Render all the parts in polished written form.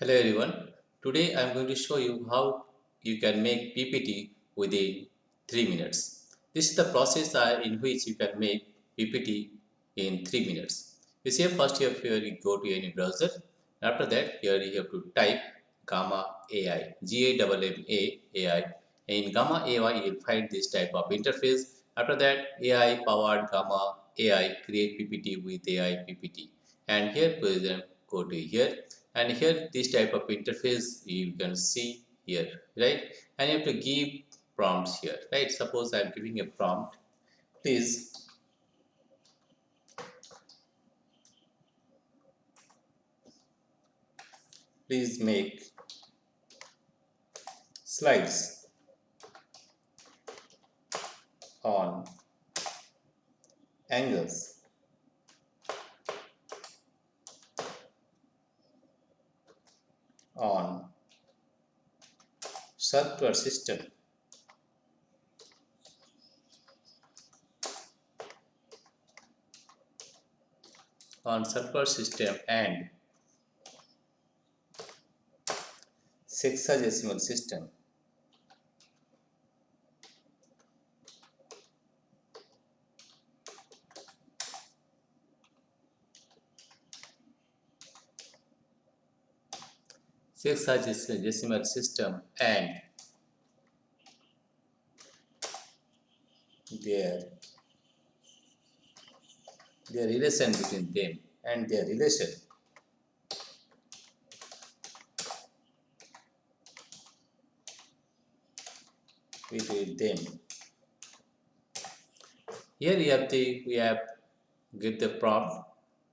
Hello everyone. Today I am going to show you how you can make PPT within 3 minutes. This is the process in which you can make PPT in 3 minutes. You see first here you go to any browser. After that here you have to type Gamma AI, GAMMA AI. In Gamma AI you will find this type of interface. After that AI powered Gamma AI create PPT with AI PPT. And here go to here, and here this type of interface you can see here, right? And you have to give prompts here, right? Suppose I am giving a prompt. Please make slides on angles on circular system and sexagesimal system. Sexagesimal system and their their relation between them and their relation between them. Here we have give the prompt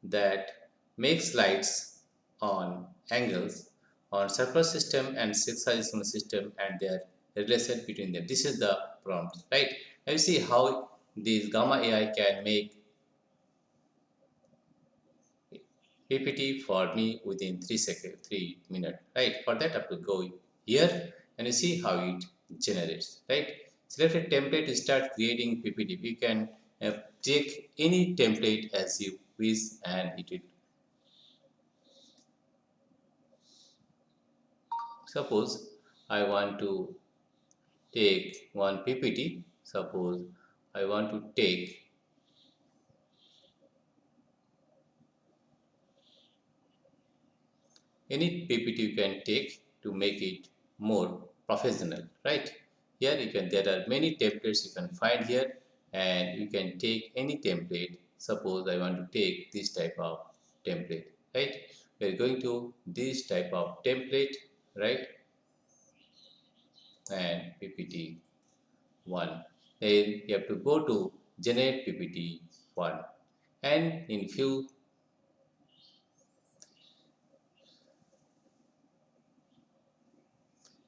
that make slides on angles on surface system and six-dimensional system and their relation between them. This is the prompt, right? Now you see how this Gamma AI can make PPT for me within 3 minutes, right? For that I have to go here and you see how it generates, right? Select a template to start creating PPT. You can take any template as you wish and it will. Suppose I want to take one PPT. Suppose I want to take any PPT you can take to make it more professional, right? Here you can, there are many templates you can find here and you can take any template. Suppose I want to take this type of template, right? We are going to this type of template, right? And PPT 1. Then you have to go to generate PPT 1 and in few.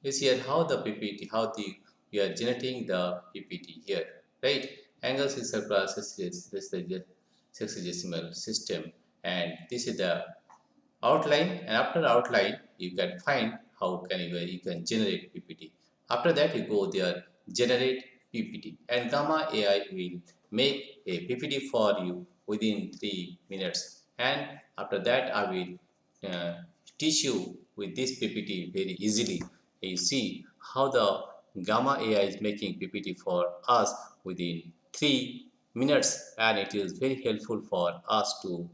Is here how the PPT, how the we are generating the PPT here, right? Angles is surplus is this the sexagesimal system, and this is the outline. And after outline, you can find how can you can generate PPT. After that, you go there generate PPT, and Gamma AI will make a PPT for you within 3 minutes. And after that, I will teach you with this PPT very easily. You see how the Gamma AI is making PPT for us within 3 minutes, and it is very helpful for us to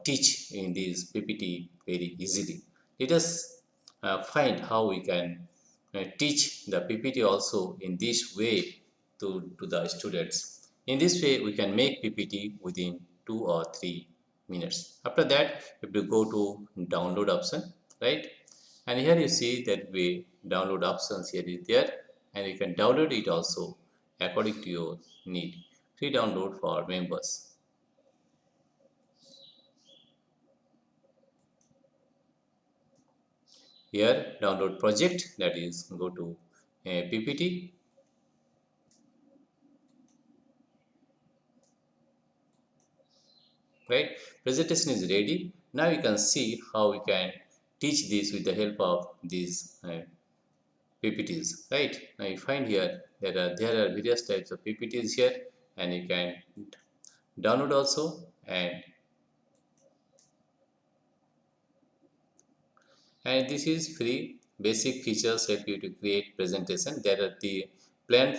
teach in this PPT very easily. Let us find how we can teach the PPT also in this way to the students. In this way, we can make PPT within 2 or 3 minutes. After that, if you go to download option, right? And here you see that we download options here is there, and you can download it also according to your need. Free download for members. Here download project, that is go to PPT, right? Presentation is ready. Now you can see how we can teach this with the help of these PPTs, right? Now you find here there are various types of PPTs here, and you can download also, and this is free. Basic features help you to create presentation. There are the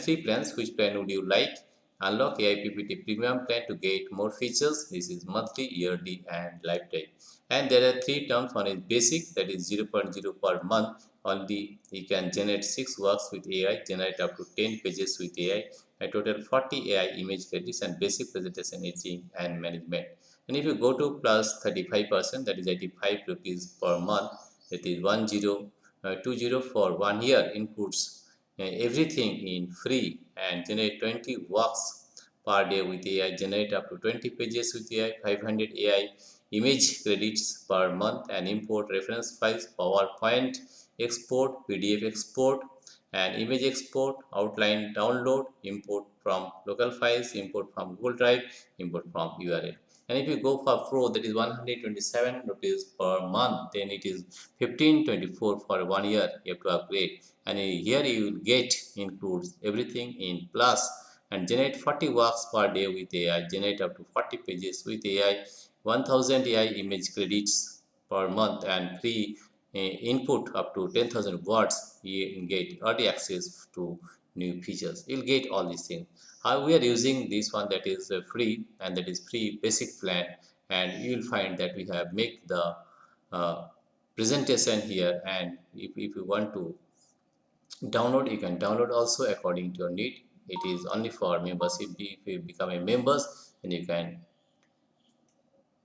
three plans. Which plan would you like? Unlock AI PPT premium plan to get more features. This is monthly, yearly, and lifetime. And there are three terms. One is basic, that is 0.0 per month. Only you can generate 6 works with AI, generate up to 10 pages with AI, a total 40 AI image credits, and basic presentation editing and management. And if you go to plus 35%, that is 85 rupees per month, that is 1020 for 1 year, includes everything in free and generate 20 works per day with AI, generate up to 20 pages with AI, 500 AI image credits per month, and import reference files, PowerPoint export, PDF export, and image export, outline download, import from local files, import from Google Drive, import from URL. And if you go for Pro, that is 127 rupees per month, then it is 1524 for 1 year. You have to upgrade, and here you will get includes everything in plus, and generate 40 works per day with AI, generate up to 40 pages with AI, 1000 AI image credits per month, and free input up to 10,000 words. You get early access to new features. You'll get all these things. How we are using this one, that is free, and that is free basic plan, and you will find that we have make the uh, presentation here. And if you want to download, you can download also according to your need. It is only for members. If you become a members, then you can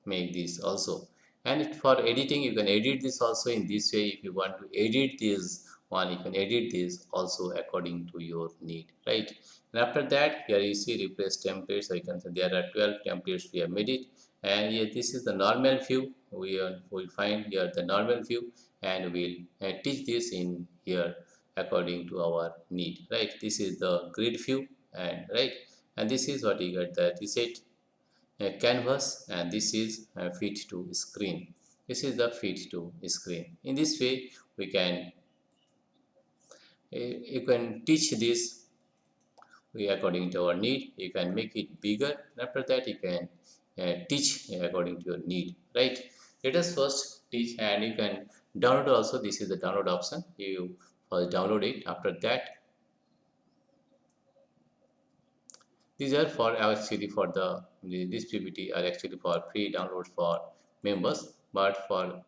make this also. And for editing, you can edit this also in this way. If you want to edit this one, you can edit this also according to your need, right? And after that, here you see replace templates. So you can say there are 12 templates we have made it, and here this is the normal view. We will find here the normal view, and we'll teach this in here according to our need, right? This is the grid view, and right, and this is what you get, the reset a canvas, and this is a fit to screen. This is the fit to screen. In this way, we can you can teach this according to our need. You can make it bigger. After that, you can teach according to your need, right? Let us first teach, and you can download also. This is the download option. You first download it. After that, these are for actually for the this PPT are actually for free download for members, but for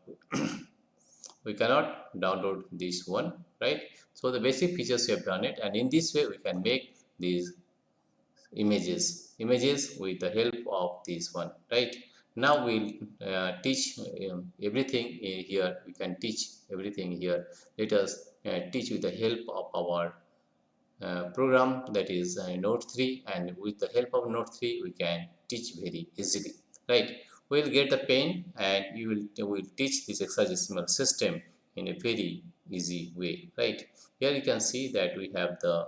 we cannot download this one, right? So the basic features we have done it, and in this way we can make these images with the help of this one, right? Now we'll teach everything here. We can teach everything here. Let us teach with the help of our program, that is Note 3, and with the help of Note 3 we can teach very easily, right? We'll get the pen, and you will teach this hexadecimal system in a very easy way, right? Here you can see that we have the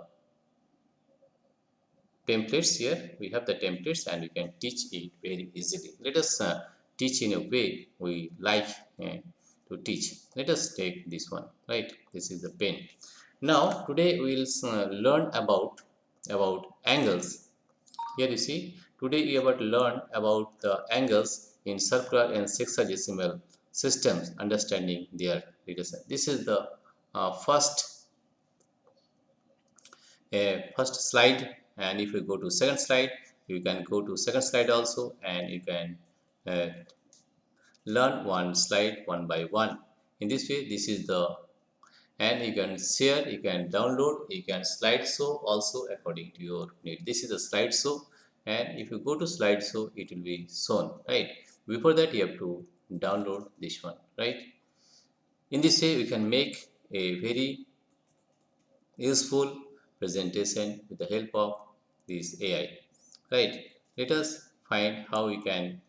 templates. Here we have the templates, and we can teach it very easily. Let us teach in a way we like to teach. Let us take this one, right? This is the pen. Now today we will learn about angles. Here you see, today we are about to learn about the angles in circular and sexagesimal systems, understanding their relation. This is the first slide, and if you go to second slide, you can go to second slide also, and you can uh, learn one slide one by one. In this way, this is the, and you can share, you can download, you can slideshow also according to your need. This is the slideshow, and if you go to slideshow, it will be shown, right? Before that, you have to download this one, right? In this way, we can make a very useful presentation with the help of this AI, right? Let us find how we can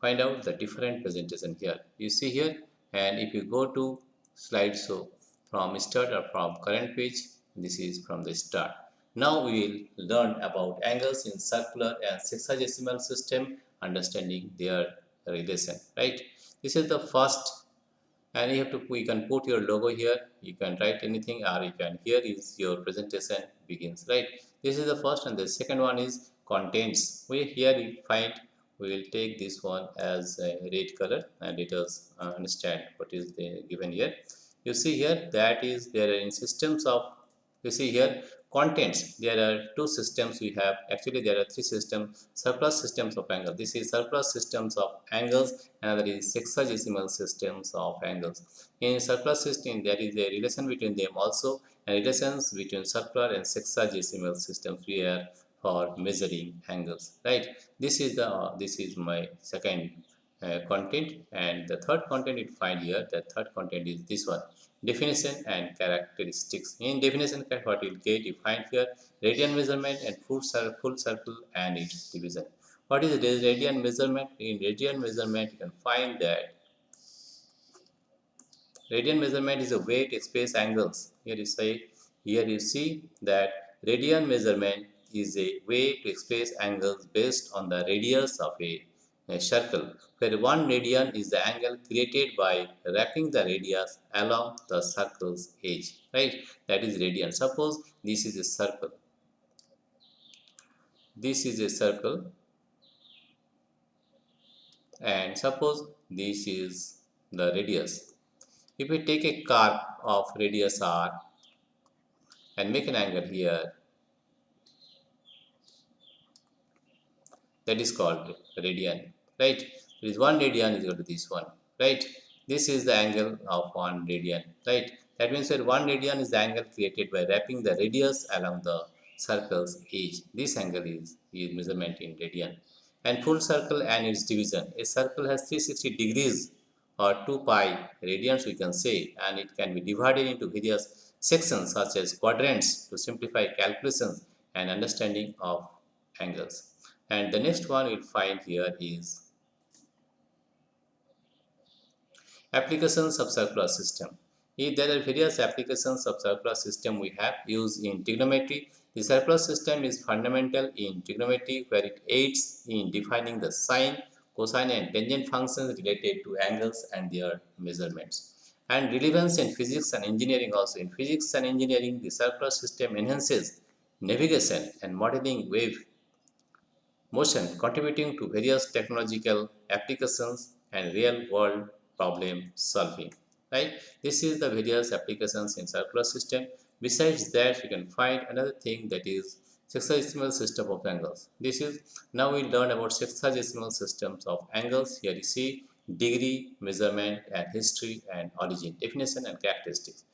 find out the different presentation here. You see here, and if you go to slideshow from start or from current page, this is from the start. Now we will learn about angles in circular and sexagesimal system, understanding their relation, right? This is the first, and you have to, you can put your logo here, you can write anything, or you can, here is your presentation begins, right? This is the first, and the second one is contents. We here you find, we will take this one as a red color, and let us understand what is the given here. You see here, that is there are in systems of, you see here, contents. There are two systems we have. Actually, there are three systems. Surplus systems of angles. This is surplus systems of angles. Another is sexagesimal systems of angles. In surplus system, there is a relation between them also, and relations between circular and sexagesimal systems we are for measuring angles. Right. This is my second content, and the third content you find here. The third content is this one: definition and characteristics. In definition, what you get, you find here radian measurement and full circle and its division. What is radian measurement? In radian measurement, you can find that radian measurement is a way to express angles. Here you see that radian measurement is a way to express angles based on the radius of a circle, where 1 radian is the angle created by wrapping the radius along the circle's edge. Right? That is radian. Suppose this is a circle. This is a circle, and suppose this is the radius. If we take a curve of radius r and make an angle here, that is called radian, right? There is 1 radian is equal to this one, right? This is the angle of 1 radian, right? That means that 1 radian is the angle created by wrapping the radius along the circle's edge. This angle is measurement in radian. And full circle and its division. A circle has 360 degrees or 2 pi radians, we can say, and it can be divided into various sections such as quadrants to simplify calculations and understanding of angles. And the next one we'll find here is applications of circular system. If there are various applications of circular system we have used in trigonometry, the circular system is fundamental in trigonometry, where it aids in defining the sine, cosine and tangent functions related to angles and their measurements. And relevance in physics and engineering also. In physics and engineering, the circular system enhances navigation and modeling wave motion, contributing to various technological applications and real-world problem solving. Right? This is the various applications in circular system. Besides that, you can find another thing, that is sexagesimal system of angles. This is, now we learn about sexagesimal systems of angles. Here you see degree, measurement, and history and origin, definition and characteristics.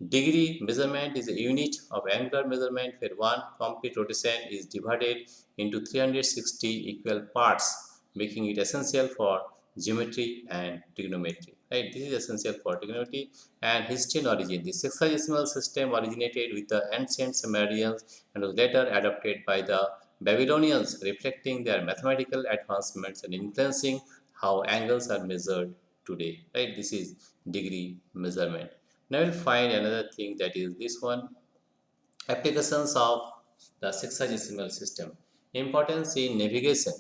Degree measurement is a unit of angular measurement where one complete rotation is divided into 360 equal parts, making it essential for geometry and trigonometry. Right? This is essential for trigonometry. And history and origin. The sexagesimal system originated with the ancient Sumerians and was later adopted by the Babylonians, reflecting their mathematical advancements and influencing how angles are measured today. Right? This is degree measurement. Now we'll find another thing, that is this one: applications of the sexagesimal system. Importance in navigation.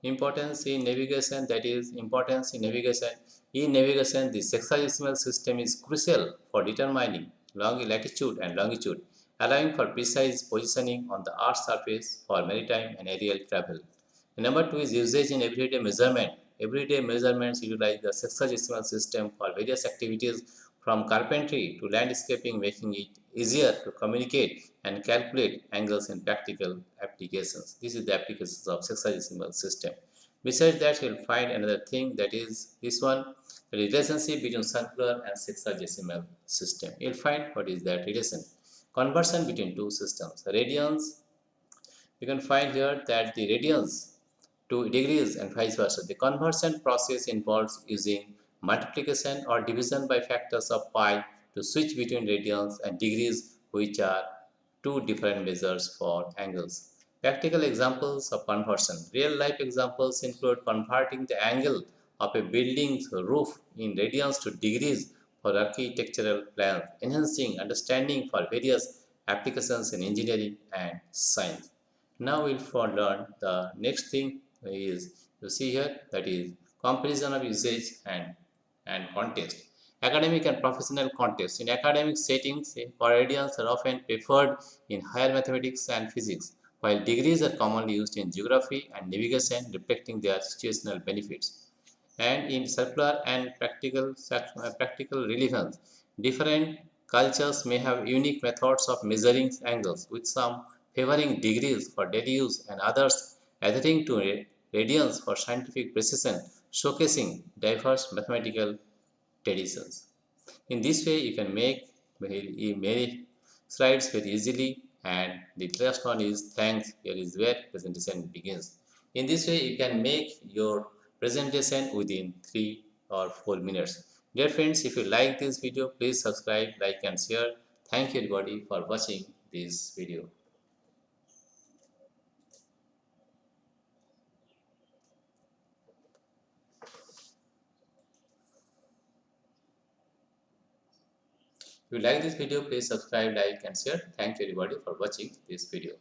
Importance in navigation, that is importance in navigation. In navigation, the sexagesimal system is crucial for determining latitude and longitude, allowing for precise positioning on the Earth's surface for maritime and aerial travel. And number two is usage in everyday measurement. Everyday measurements utilize the sexagesimal system for various activities from carpentry to landscaping, making it easier to communicate and calculate angles in practical applications. This is the applications of sexagesimal system. Besides that, you'll find another thing, that is this one: the relationship between circular and sexagesimal system. You'll find what is that relation. Conversion between two systems. Radians, you can find here that the radians to degrees and vice versa. The conversion process involves using multiplication or division by factors of pi to switch between radians and degrees, which are two different measures for angles. Practical examples of conversion. Real life examples include converting the angle of a building's roof in radians to degrees for architectural plans, enhancing understanding for various applications in engineering and science. Now we'll learn the next thing is, you see here, that is comparison of usage and context. Academic and professional context. In academic settings, radians are often preferred in higher mathematics and physics, while degrees are commonly used in geography and navigation, reflecting their situational benefits. And in circular and practical relevance, different cultures may have unique methods of measuring angles, with some favoring degrees for daily use and others adhering to radians for scientific precision, showcasing diverse mathematical traditions. In this way, you can make many slides very easily. And the last one is thanks. Here is where presentation begins. In this way, you can make your presentation within 3 or 4 minutes. Dear friends, if you like this video, please subscribe, like, and share. Thank you, everybody, for watching this video. If you like this video, please subscribe, like, and share. Thank you, everybody, for watching this video.